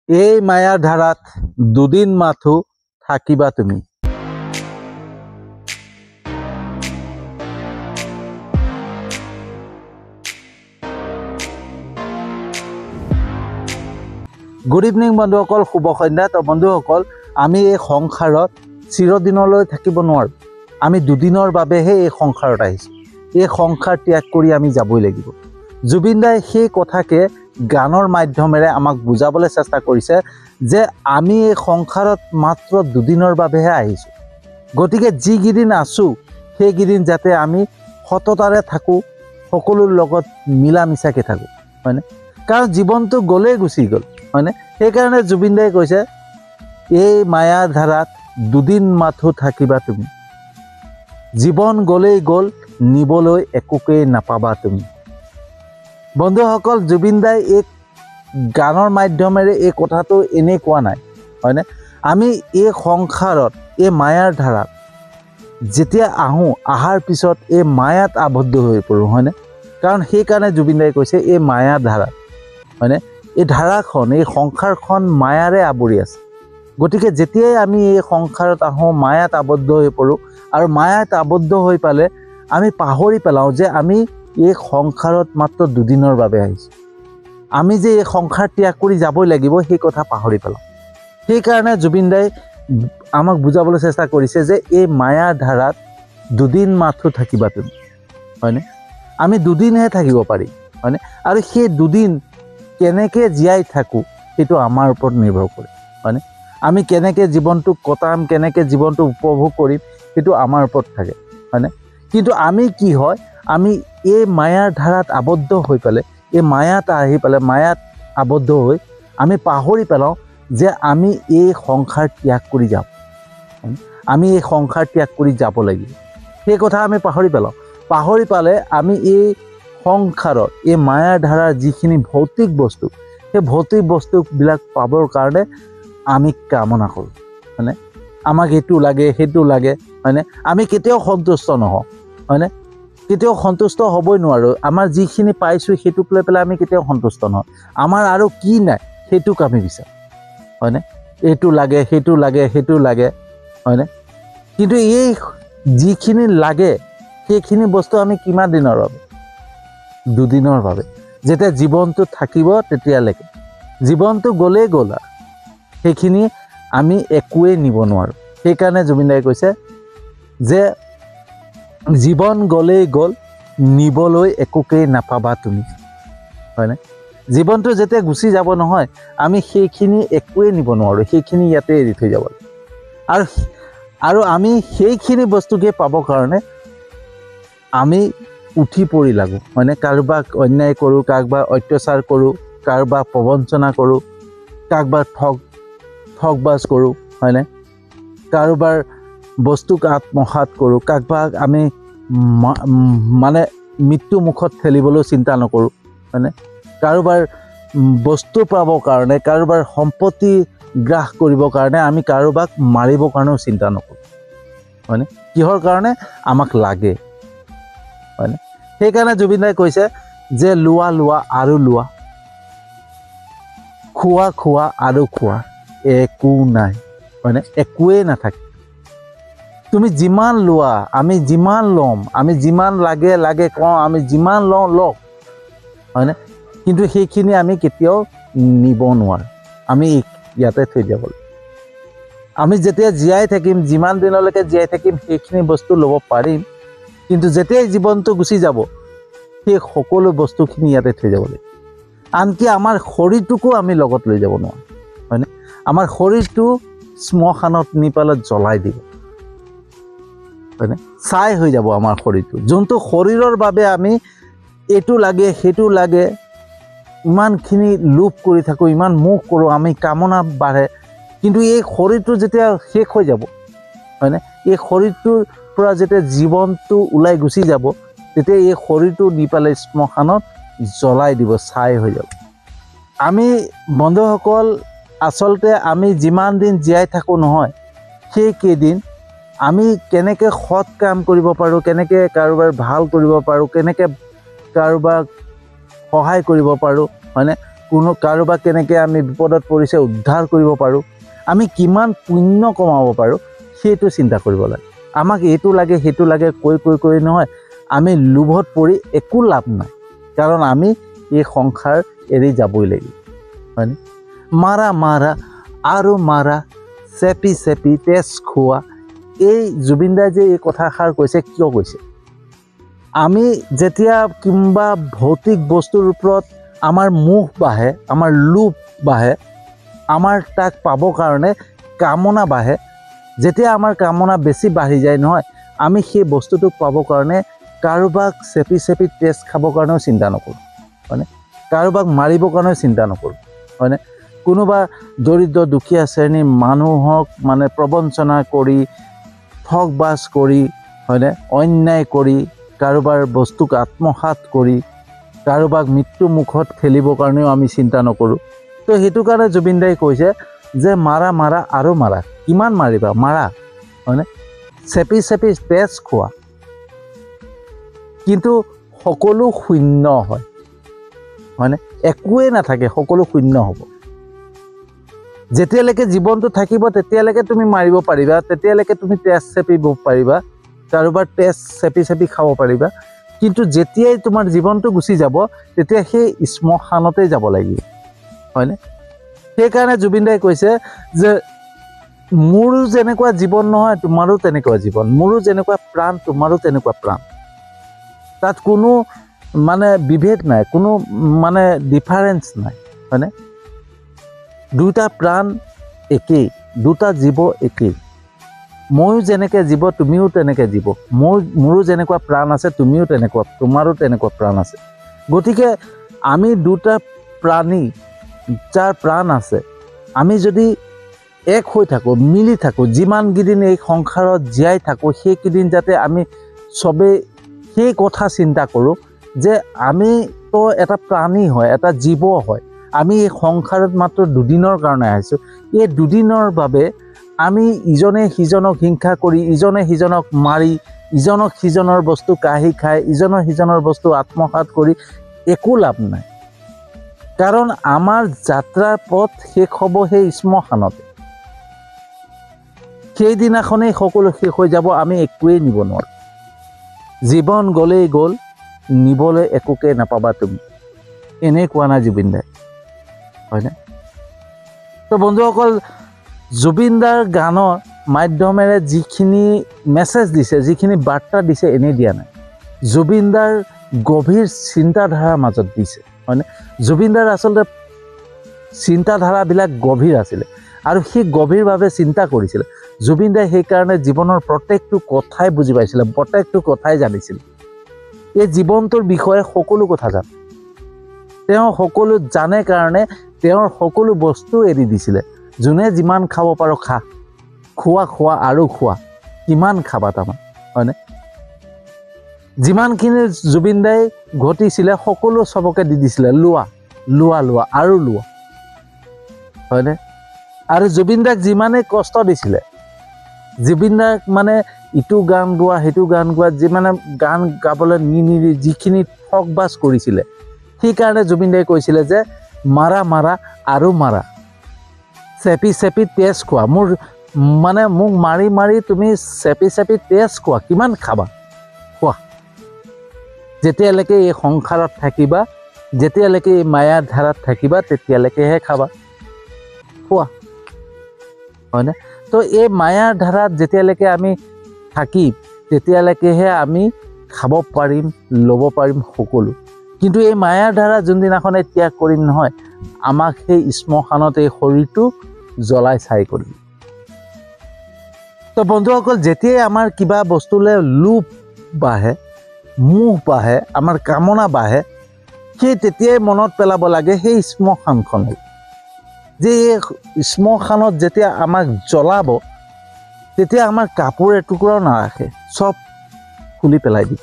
এই মায়াৰ ধাৰাত দুদিন মাথো থাকিবা তুমি। গুড ইভিনিং বন্ধুসকল, শুভ সন্ধ্যা। তো বন্ধুসকল, আমি এই সংসাৰত চিৰদিনলৈ থাকিব নোৱাৰোঁ। আমি দুদিনৰ বাবেহে এই সংসাৰত আহিছোঁ। এই সংসাৰ ত্যাগ কৰি আমি যাবই লাগিব। জুবিন দাই সেই কথাকে গানৰ মাধ্যমেৰে আমাক বুজাবলৈ চেষ্টা কৰিছে যে আমি এই সংসাৰত মাত্ৰ দুদিনৰ বাবেহে আহিছোঁ। গতিকে যিকেইদিন আছোঁ সেইকেইদিন যাতে আমি সততাৰে থাকোঁ, সকলোৰ লগত মিলা মিছাকৈ থাকোঁ, হয়নে? কাৰণ জীৱনটো গ'লেই গুচি গ'ল, হয়নে? সেইকাৰণে জুবিন দাই কৈছে এই মায়াৰ ধাৰাত দুদিন মাথো থাকিবা তুমি। জীৱন গ'লেই গ'ল, নিবলৈ একোকেই নাপাবা তুমি। বন্ধুসকল, জুবিন দাই এই গানৰ মাধ্যমেৰে এই কথাটো এনেই কোৱা নাই, হয়নে? আমি এই সংসাৰত এই মায়াৰ ধাৰাত যেতিয়া অহাৰ পিছত এই মায়াত আবদ্ধ হৈ পৰোঁ, হয়নে? কাৰণ সেইকাৰণে জুবিন দাই কৈছে এই মায়াৰ ধাৰাত, হয়নে? এই ধাৰাখন, এই সংসাৰখন মায়াৰে আৱৰি আছে। গতিকে যেতিয়াই আমি এই সংসাৰত আহোঁ, মায়াত আবদ্ধ হৈ পৰোঁ, আৰু মায়াত আবদ্ধ হৈ পালে আমি পাহৰি পেলাওঁ যে আমি এই সংসাৰত মাত্ৰ দুদিনৰ বাবে আহিছোঁ। আমি যে এই সংসাৰ ত্যাগ কৰি যাবই লাগিব সেই কথা পাহৰি পেলাওঁ। সেইকাৰণে জুবিন দাই আমাক বুজাবলৈ চেষ্টা কৰিছে যে এই মায়াৰ ধাৰাত দুদিন মাথো থাকিবা তুমি, হয়নে? আমি দুদিনহে থাকিব পাৰিম, হয়নে? আৰু সেই দুদিন কেনেকৈ জীয়াই থাকোঁ সেইটো আমাৰ ওপৰত নিৰ্ভৰ কৰে, হয়নে? আমি কেনেকৈ জীৱনটো কটাম, কেনেকৈ জীৱনটো উপভোগ কৰিম সেইটো আমাৰ ওপৰত থাকে, হয়নে? কিন্তু আমি কি হয়, আমি এই মায়াৰ ধাৰাত আবদ্ধ হৈ পেলাই, এই মায়াত আহি পেলাই, মায়াত আবদ্ধ হৈ আমি পাহৰি পেলাওঁ যে আমি এই সংসাৰ ত্যাগ কৰি যাম, আমি এই সংসাৰ ত্যাগ কৰি যাব লাগিব। সেই কথা আমি পাহৰি পেলাওঁ। পাহৰি পালে আমি এই সংসাৰত এই মায়াৰ ধাৰাৰ যিখিনি ভৌতিক বস্তু, সেই ভৌতিক বস্তুবিলাক পাবৰ কাৰণে আমি কামনা কৰোঁ, হয়নে? আমাক এইটো লাগে, সেইটো লাগে, হয়নে? আমি কেতিয়াও সন্তুষ্ট নহওঁ, হয়নে? কেতিয়াও সন্তুষ্ট হ'বই নোৱাৰোঁ। আমাৰ যিখিনি পাইছোঁ সেইটোক লৈ পেলাই আমি কেতিয়াও সন্তুষ্ট নহওঁ। আমাৰ আৰু কি নাই সেইটোক আমি বিচাৰোঁ, হয়নে? এইটো লাগে, সেইটো লাগে, সেইটো লাগে, হয়নে? কিন্তু এই যিখিনি লাগে সেইখিনি বস্তু আমি কিমান দিনৰ বাবে? দুদিনৰ বাবে। যেতিয়া জীৱনটো থাকিব তেতিয়ালৈকে। জীৱনটো গ'লেই গ'ল আৰু সেইখিনি আমি একোৱেই নিব নোৱাৰোঁ। সেইকাৰণে জুবিন দাই কৈছে যে জীৱন গ'লেই গ'ল, নিবলৈ একোকেই নাপাবা তুমি, হয়নে? জীৱনটো যেতিয়া গুচি যাব নহয়, আমি সেইখিনি একোৱেই নিব নোৱাৰোঁ। সেইখিনি ইয়াতে এৰি থৈ যাব লাগিব। আৰু আমি সেইখিনি বস্তুকে পাবৰ কাৰণে আমি উঠি পৰি লাগোঁ, হয়নে? কাৰোবাক অন্যায় কৰোঁ, কাৰোবাক অত্যাচাৰ কৰোঁ, কাৰোবাক প্ৰবঞ্চনা কৰোঁ, কাৰোবাক ঠগবাজ কৰোঁ, হয়নে? কাৰোবাৰ বস্তুক আত্মসাৎ কৰোঁ, কাৰোবাক আমি মানে মৃত্যু মুখত ঠেলিবলৈ চিন্তা নকৰোঁ, হয়নে? কাৰোবাৰ বস্তু পাবৰ কাৰণে, কাৰোবাৰ সম্পত্তি গ্ৰাস কৰিবৰ কাৰণে আমি কাৰোবাক মাৰিবৰ কাৰণেও চিন্তা নকৰোঁ, হয়নে? কিহৰ কাৰণে? আমাক লাগে, হয়নে? সেইকাৰণে জুবিন দাই কৈছে যে লোৱা লোৱা আৰু লোৱা, খোৱা খোৱা আৰু খোৱা, একো নাই, হয়নে? একোৱেই নাথাকে। তুমি যিমান লোৱা, আমি যিমান ল'ম, আমি যিমান লাগে লাগে কওঁ, আমি যিমান লওঁ, হয়নে? কিন্তু সেইখিনি আমি কেতিয়াও নিব নোৱাৰোঁ। আমি ইয়াতে থৈ যাব লাগিব। আমি যেতিয়া জীয়াই থাকিম, যিমান দিনলৈকে জীয়াই থাকিম সেইখিনি বস্তু ল'ব পাৰিম, কিন্তু যেতিয়াই জীৱনটো গুচি যাব সেই সকলো বস্তুখিনি ইয়াতে থৈ যাব লাগিব। আনকি আমাৰ শৰীৰটোকো আমি লগত লৈ যাব নোৱাৰোঁ, হয়নে? আমাৰ শৰীৰটো শ্মশানত নি পেলাই জ্বলাই দিব, হয়নে? ছাই হৈ যাব আমাৰ শৰীৰটো। যোনটো শৰীৰৰ বাবে আমি এইটো লাগে, সেইটো লাগে, ইমানখিনি লোভ কৰি থাকোঁ, ইমান মোহ কৰোঁ, আমি কামনা বাঢ়ে, কিন্তু এই শৰীৰটো যেতিয়া শেষ হৈ যাব, হয়নে? এই শৰীৰটোৰ পৰা যেতিয়া জীৱনটো ওলাই গুচি যাব, তেতিয়া এই শৰীৰটো নি পেলাই শ্মশানত জ্বলাই দিব, ছাই হৈ যাব। আমি বন্ধুসকল, আচলতে আমি যিমান দিন জীয়াই থাকোঁ নহয়, সেইকেইদিন আমি কেনেকৈ সৎ কাম কৰিব পাৰোঁ, কেনেকৈ কাৰোবাৰ ভাল কৰিব পাৰোঁ, কেনেকৈ কাৰোবাক সহায় কৰিব পাৰোঁ, হয়নে? কোনো কাৰোবাক কেনেকৈ আমি বিপদত পৰিছে উদ্ধাৰ কৰিব পাৰোঁ, আমি কিমান পুণ্য কমাব পাৰোঁ, সেইটো চিন্তা কৰিব লাগে। আমাক এইটো লাগে সেইটো লাগে কৈ নহয়, আমি লোভত পৰি একো লাভ নাই, কাৰণ আমি এই সংসাৰ এৰি যাবই লাগিব, হয়নে? মাৰা মাৰা আৰু মাৰা, চেপি চেপি তেজ খোৱা, এই জুবিনদাই যে এই কথাষাৰ কৈছে, কিয় কৈছে? আমি যেতিয়া কিংবা ভৌতিক বস্তুৰ ওপৰত আমাৰ মোহ বাঢ়ে, আমাৰ লোভ বাঢ়ে, আমাৰ তাক পাবৰ কাৰণে কামনা বাঢ়ে, যেতিয়া আমাৰ কামনা বেছি বাঢ়ি যায় নহয়, আমি সেই বস্তুটোক পাবৰ কাৰণে কাৰোবাক চেপি চেপি তেজ খাবৰ কাৰণেও চিন্তা নকৰোঁ, হয়নে? কাৰোবাক মাৰিবৰ কাৰণেও চিন্তা নকৰোঁ, হয়নে? কোনোবা দৰিদ্ৰ দুখীয়া শ্ৰেণীৰ মানুহক মানে প্ৰবঞ্চনা কৰি, ঠগ বাজ কৰি, হয়নে, অন্যায় কৰি, কাৰোবাৰ বস্তুক আত্মসাৎ কৰি, কাৰোবাক মৃত্যু মুখত ঠেলিবৰ কাৰণেও আমি চিন্তা নকৰোঁ। তো সেইটো কাৰণে জুবিনদাই কৈছে যে মাৰা মাৰা আৰু মাৰা, কিমান মাৰিবা মাৰা, হয়নে? চেপি চেপি তেজ খোৱা, কিন্তু সকলো শূন্য হয়, হয়নে? একোৱেই নাথাকে, সকলো শূন্য হ'ব। যেতিয়ালৈকে জীৱনটো থাকিব তেতিয়ালৈকে তুমি মাৰিব পাৰিবা, তেতিয়ালৈকে তুমি তেজ চেপিব পাৰিবা, কাৰোবাৰ তেজ চেপি চেপি খাব পাৰিবা, কিন্তু যেতিয়াই তোমাৰ জীৱনটো গুচি যাব তেতিয়া সেই শ্মশানতেই যাব লাগিব, হয়নে? সেইকাৰণে জুবিনদাই কৈছে যে মোৰো যেনেকুৱা জীৱন নহয় তোমাৰো তেনেকুৱা জীৱন, মোৰো যেনেকুৱা প্ৰাণ তোমাৰো তেনেকুৱা প্ৰাণ, তাত কোনো মানে বিভেদ নাই, কোনো মানে ডিফাৰেঞ্চ নাই, হয়নে? দুটা প্ৰাণ একেই, দুটা জীৱ একেই, ময়ো যেনেকৈ জীৱ তুমিও তেনেকৈ জীৱ, মোৰো যেনেকুৱা প্ৰাণ আছে তুমিও তেনেকুৱা, তোমাৰো তেনেকুৱা প্ৰাণ আছে। গতিকে আমি দুটা প্ৰাণী যাৰ প্ৰাণ আছে, আমি যদি এক হৈ থাকোঁ, মিলি থাকোঁ, যিমানকেইদিন এই সংসাৰত জীয়াই থাকোঁ সেইকেইদিন যাতে আমি চবেই সেই কথা চিন্তা কৰোঁ যে আমিতো এটা প্ৰাণী হয়, এটা জীৱ হয়, আমি এই সংসাৰত মাত্ৰ দুদিনৰ কাৰণে আহিছোঁ, এই দুদিনৰ বাবে আমি ইজনে সিজনক হিংসা কৰি, ইজনে সিজনক মাৰি, ইজনক সিজনৰ বস্তু কাঢ়ি খাই, ইজনৰ সিজনৰ বস্তু আত্মসাৎ কৰি একো লাভ নাই, কাৰণ আমাৰ যাত্ৰাৰ পথ শেষ হ'ব সেই শ্মশানতে। সেইদিনাখনেই সকলো শেষ হৈ যাব, আমি একোৱেই নিব নোৱাৰোঁ। জীৱন গ'লেই গ'ল, নিবলৈ একোকে নাপাবা তুমি, এনেই কোৱা নাই জুবিনদাই, হয়নে? তো বন্ধুসকল, জুবিনদাৰ গানৰ মাধ্যমেৰে যিখিনি মেছেজ দিছে, যিখিনি বাৰ্তা দিছে, এনেই দিয়া নাই, জুবিনদাৰ গভীৰ চিন্তাধাৰাৰ মাজত দিছে, হয়নে? জুবিনদাৰ আচলতে চিন্তাধাৰাবিলাক গভীৰ আছিলে আৰু সেই গভীৰভাৱে চিন্তা কৰিছিলে। জুবিনদাই সেইকাৰণে জীৱনৰ প্ৰত্যেকটো কথাই বুজি পাইছিলে, প্ৰত্যেকটো কথাই জানিছিল। এই জীৱনটোৰ বিষয়ে সকলো কথা জানে, তেওঁ সকলো জানে কাৰণে তেওঁৰ সকলো বস্তু এৰি দিছিলে। যোনে যিমান খাব পাৰোঁ খা, খোৱা আৰু খোৱা, কিমান খাবা তাৰমান, হয়নে? যিমানখিনি জুবিনদাই ঘটিছিলে সকলো চবকে দি দিছিলে, লোৱা আৰু লোৱা, হয়নে? আৰু জুবিনদাক যিমানেই কষ্ট দিছিলে, জুবিনদাক মানে ইটো গান গোৱা সেইটো গান গোৱা, যিমানে গান গাবলৈ নিদি যিখিনি ঠগ বাজ কৰিছিলে, সেইকাৰণে জুবিনদাই কৈছিলে যে মাৰা মাৰা আৰু মাৰা, চেপি চেপি তেজ খোৱা, মোক মাৰি মাৰি তুমি চেপি চেপি তেজ খোৱা, কিমান খাবা খোৱা, যেতিয়ালৈকে এই সংসাৰত থাকিবা, যেতিয়ালৈকে এই মায়াৰ ধাৰাত থাকিবা, তেতিয়ালৈকেহে খাবা, খোৱা, হয়নে? তো এই মায়াৰ ধাৰাত যেতিয়ালৈকে আমি থাকিম তেতিয়ালৈকেহে আমি খাব পাৰিম, ল'ব পাৰিম সকলো। কিন্তু এই মায়াৰ ধাৰা যোনদিনাখনে ত্যাগ কৰিম নহয়, আমাক সেই শ্মশানত এই শৰীৰটো জ্বলাই ছাই কৰিম। তো বন্ধুসকল, যেতিয়াই আমাৰ কিবা বস্তুলৈ লোভ বাঢ়ে, মোহ বাঢ়ে, আমাৰ কামনা বাঢ়ে, সেই তেতিয়াই মনত পেলাব লাগে সেই শ্মশানখনক, যে এই শ্মশানত যেতিয়া আমাক জ্বলাব তেতিয়া আমাৰ কাপোৰ এটুকুৰাও নাৰাখে, চব খুলি পেলাই দিব,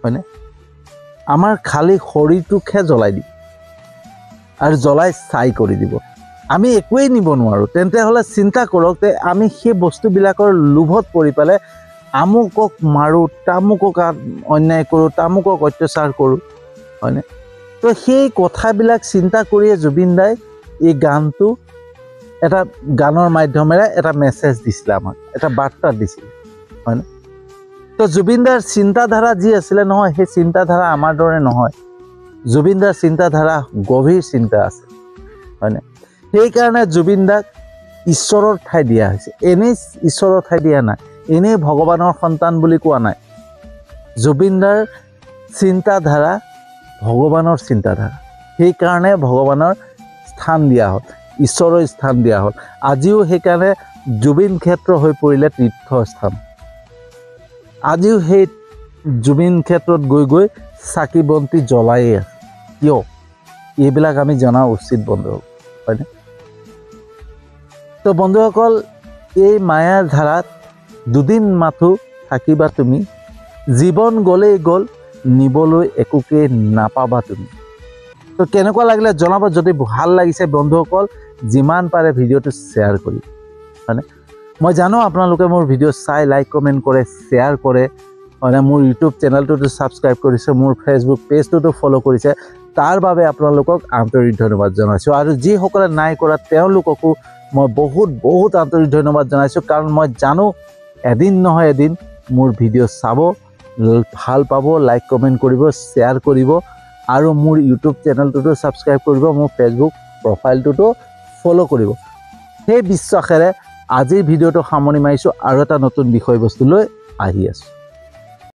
হয়নে? আমাৰ খালী শৰীৰটোকহে জ্বলাই দিব আৰু জ্বলাই ছাই কৰি দিব, আমি একোৱেই নিব নোৱাৰোঁ। তেন্তে হ'লে চিন্তা কৰক যে আমি সেই বস্তুবিলাকৰ লোভত পৰি পেলাই আমুকক মাৰোঁ, তামুকক অন্যায় কৰোঁ, তামুকক অত্যাচাৰ কৰোঁ, হয়নে? তো সেই কথাবিলাক চিন্তা কৰিয়ে জুবিন দাই এই গানটো এটা গানৰ মাধ্যমেৰে এটা মেছেজ দিছিলে আমাক, এটা বাৰ্তা দিছিলে, হয়নে? তো জুবিন দাৰ চিন্তাধাৰা যি আছিলে নহয়, সেই চিন্তাধাৰা আমাৰ দৰে নহয়। জুবিন দাৰ চিন্তাধাৰা গভীৰ চিন্তা আছে, হয়নে? সেইকাৰণে জুবিন দাক ঈশ্বৰৰ ঠাই দিয়া হৈছে। এনেই ঈশ্বৰৰ ঠাই দিয়া নাই, এনেই ভগৱানৰ সন্তান বুলি কোৱা নাই। জুবিন দাৰ চিন্তাধাৰা ভগৱানৰ চিন্তাধাৰা, সেইকাৰণে ভগৱানৰ স্থান দিয়া হ'ল, ঈশ্বৰৰ স্থান দিয়া হ'ল। আজিও সেইকাৰণে জুবিন ক্ষেত্ৰ হৈ পৰিলে তীৰ্থস্থান। আজিও সেই জুবিন ক্ষেত্ৰত গৈ গৈ চাকি বন্তি জ্বলায়েই আছে। কিয়? এইবিলাক আমি জনা উচিত বন্ধুসকল, হয়নে? তো বন্ধুসকল, এই মায়াৰ ধাৰাত দুদিন মাথো থাকিবা তুমি, জীৱন গ'লেই গ'ল, নিবলৈ একোকে নাপাবা তুমি। তো কেনেকুৱা লাগিলে জনাব। যদি ভাল লাগিছে বন্ধুসকল, যিমান পাৰে ভিডিঅ'টো শ্বেয়াৰ কৰি, হয়নে? মই জানো আপোনালোকে মোৰ ভিডিঅ' চাই লাইক কমেণ্ট কৰে, শ্বেয়াৰ কৰে, হয়নে? মোৰ ইউটিউব চেনেলটোতো ছাবস্ক্ৰাইব কৰিছে, মোৰ ফেচবুক পেজটোতো ফ'ল' কৰিছে। তাৰ বাবে আপোনালোকক আন্তৰিক ধন্যবাদ জনাইছোঁ। আৰু যিসকলে নাই কৰা তেওঁলোককো মই বহুত বহুত আন্তৰিক ধন্যবাদ জনাইছোঁ। কাৰণ মই জানো এদিন নহয় এদিন মোৰ ভিডিঅ' চাব, ভাল পাব, লাইক কমেণ্ট কৰিব, শ্বেয়াৰ কৰিব, আৰু মোৰ ইউটিউব চেনেলটোতো ছাবস্ক্ৰাইব কৰিব, মোৰ ফেচবুক প্ৰফাইলটোতো ফ'ল' কৰিব। সেই বিশ্বাসেৰে আজিৰ ভিডিঅ'টো সামৰণি মাৰিছোঁ আৰু এটা নতুন বিষয়বস্তু লৈ আহি আছোঁ।